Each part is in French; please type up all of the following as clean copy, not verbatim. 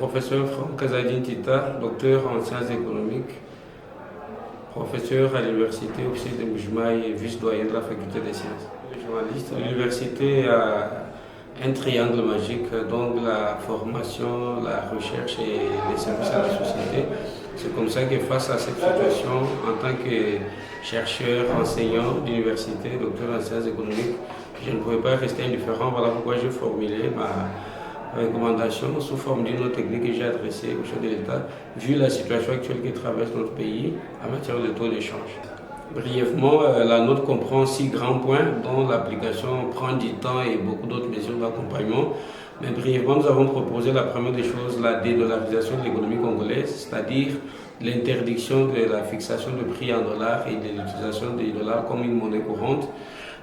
professeur Franck Kazadine Tita, docteur en sciences économiques, professeur à l'université officier de Mbujimayi et vice-doyen de la faculté des sciences. Journaliste, l'université a un triangle magique, donc la formation, la recherche et les services à la société. C'est comme ça que face à cette situation, en tant que chercheur, enseignant d'université, docteur en sciences économiques, je ne pouvais pas rester indifférent. Voilà pourquoi j'ai formulé ma recommandation sous forme d'une note technique que j'ai adressée au chef de l'État, vu la situation actuelle que traverse notre pays en matière de taux d'échange. Brièvement, la note comprend 6 grands points dont l'application prend du temps et beaucoup d'autres mesures d'accompagnement. Mais brièvement, nous avons proposé la première des choses, la dédollarisation de l'économie congolaise, c'est-à-dire l'interdiction de la fixation de prix en dollars et de l'utilisation des dollars comme une monnaie courante.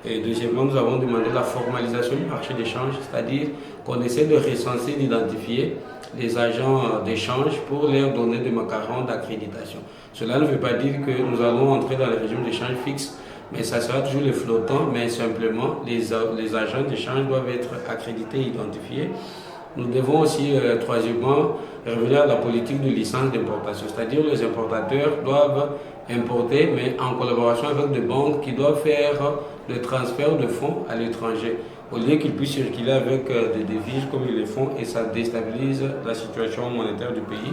Et deuxièmement, nous avons demandé la formalisation du marché d'échange, c'est-à-dire qu'on essaie de recenser, d'identifier les agents d'échange pour leur donner des macarons d'accréditation. Cela ne veut pas dire que nous allons entrer dans le régime d'échange fixe, mais ça sera toujours les flottants, mais simplement les agents d'échange doivent être accrédités et identifiés. Nous devons aussi, troisièmement, revenir à la politique de licence d'importation, c'est-à-dire les importateurs doivent importer, mais en collaboration avec des banques qui doivent faire le transfert de fonds à l'étranger, au lieu qu'ils puissent circuler avec des devises comme ils le font, et ça déstabilise la situation monétaire du pays.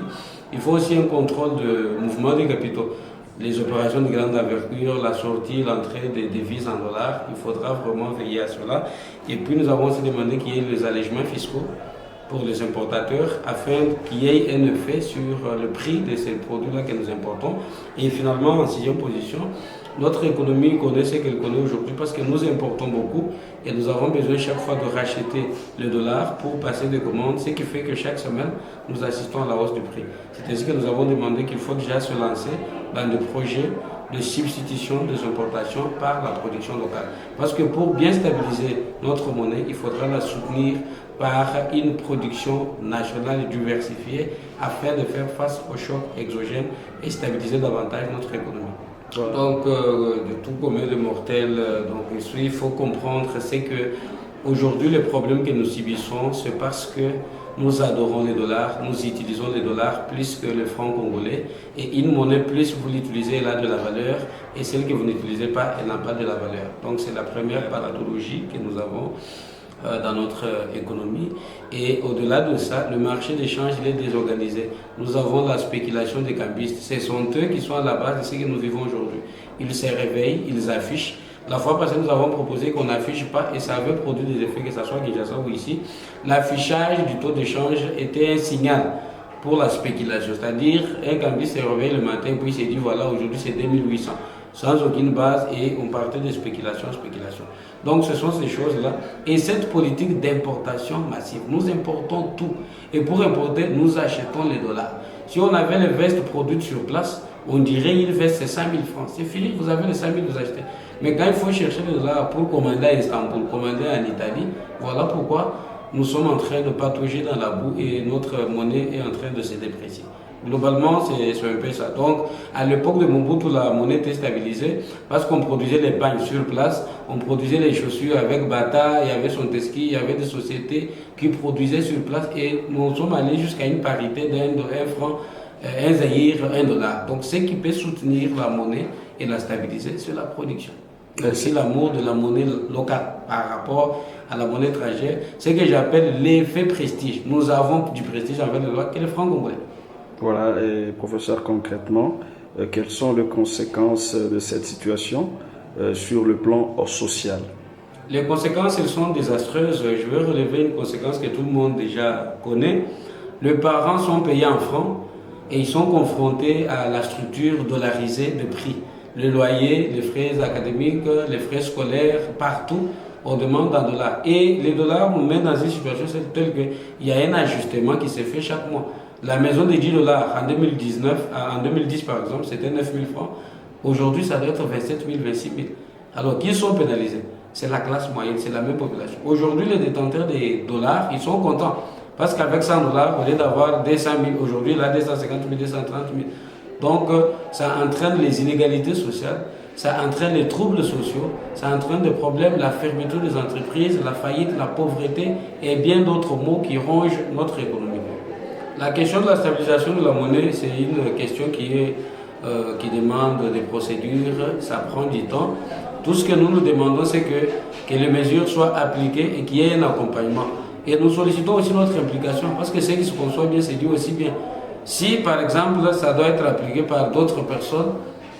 Il faut aussi un contrôle de mouvement des capitaux. Les opérations de grande envergure, la sortie, l'entrée des devises en dollars, il faudra vraiment veiller à cela. Et puis nous avons aussi demandé qu'il y ait les allègements fiscaux pour les importateurs afin qu'il y ait un effet sur le prix de ces produits-là que nous importons. Et finalement, en sixième position, notre économie connaît ce qu'elle connaît aujourd'hui parce que nous importons beaucoup et nous avons besoin chaque fois de racheter le dollar pour passer des commandes, ce qui fait que chaque semaine, nous assistons à la hausse du prix. C'est ainsi que nous avons demandé qu'il faut déjà se lancer dans des projets de substitution des importations par la production locale. Parce que pour bien stabiliser notre monnaie, il faudra la soutenir par une production nationale diversifiée afin de faire face aux chocs exogènes et stabiliser davantage notre économie. Voilà. Donc, de tout commun de mortels, il faut comprendre, c'est que aujourd'hui, le problème que nous subissons, c'est parce que nous adorons les dollars, nous utilisons les dollars plus que le franc congolais. Et une monnaie, plus vous l'utilisez, elle a de la valeur, et celle que vous n'utilisez pas, elle n'a pas de la valeur. Donc, c'est la première pathologie que nous avons dans notre économie. Et au-delà de ça, le marché d'échange il est désorganisé. Nous avons la spéculation des cambistes. Ce sont eux qui sont à la base de ce que nous vivons aujourd'hui. Ils se réveillent, ils affichent. La fois passée, nous avons proposé qu'on n'affiche pas et ça avait produit des effets, que ce soit à Kinshasa ou ici. L'affichage du taux d'échange était un signal pour la spéculation. C'est-à-dire, un cambiste se réveille le matin puis il s'est dit voilà, aujourd'hui c'est 2800. Sans aucune base et on partait de spéculation. Donc ce sont ces choses-là. Et cette politique d'importation massive, nous importons tout. Et pour importer, nous achetons les dollars. Si on avait les vestes produites sur place, on dirait une veste c'est 5 000 francs. C'est fini, vous avez les 5 000, vous achetez. Mais quand il faut chercher les dollars pour commander à Istanbul, commander en Italie, voilà pourquoi nous sommes en train de patauger dans la boue et notre monnaie est en train de se déprécier. Globalement, c'est un peu ça. Donc, à l'époque de Mobutu, la monnaie était stabilisée parce qu'on produisait les pagnes sur place, on produisait les chaussures avec Bata, il y avait son Teski, il y avait des sociétés qui produisaient sur place et nous sommes allés jusqu'à une parité d'un franc, un zaïre, $1. Donc, ce qui peut soutenir la monnaie et la stabiliser, c'est la production. C'est l'amour de la monnaie locale par rapport à la monnaie étrangère, ce que j'appelle l'effet prestige. Nous avons du prestige envers le dollar que le franc congolais. Voilà, et professeur, concrètement, quelles sont les conséquences de cette situation sur le plan social? Les conséquences, elles sont désastreuses. Je vais relever une conséquence que tout le monde déjà connaît. Les parents sont payés en francs et ils sont confrontés à la structure dollarisée de prix. Le loyer, les frais académiques, les frais scolaires, partout, on demande en dollars. Et les dollars nous mettent dans une situation telle qu'il y a un ajustement qui se fait chaque mois. La maison de $10 en 2010 par exemple, c'était 9 000 francs. Aujourd'hui, ça doit être 27 000, 26 000. Alors, qui sont pénalisés? C'est la classe moyenne, c'est la même population. Aujourd'hui, les détenteurs des dollars, ils sont contents. Parce qu'avec $100, au lieu d'avoir 200 000, aujourd'hui, il a 250 000, 230 000. Donc, ça entraîne les inégalités sociales, ça entraîne les troubles sociaux, ça entraîne des problèmes, la fermeture des entreprises, la faillite, la pauvreté et bien d'autres maux qui rongent notre économie. La question de la stabilisation de la monnaie, c'est une question qui demande des procédures, ça prend du temps. Tout ce que nous demandons, c'est que les mesures soient appliquées et qu'il y ait un accompagnement. Et nous sollicitons aussi notre implication, parce que ce qui se conçoit bien, c'est dit aussi bien. Si, par exemple, ça doit être appliqué par d'autres personnes,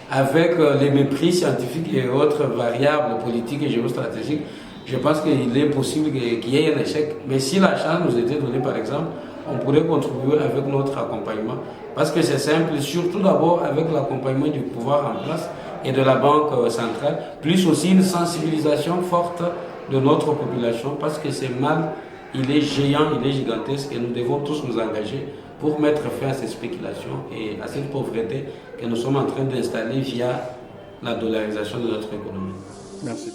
avec les mépris scientifiques et autres variables politiques et géostratégiques, je pense qu'il est possible qu'il y ait un échec. Mais si la chance nous était donnée, par exemple, on pourrait contribuer avec notre accompagnement. Parce que c'est simple, surtout d'abord avec l'accompagnement du pouvoir en place et de la Banque centrale, plus aussi une sensibilisation forte de notre population, parce que ce mal, il est géant, il est gigantesque, et nous devons tous nous engager pour mettre fin à ces spéculations et à cette pauvreté que nous sommes en train d'installer via la dollarisation de notre économie. Merci.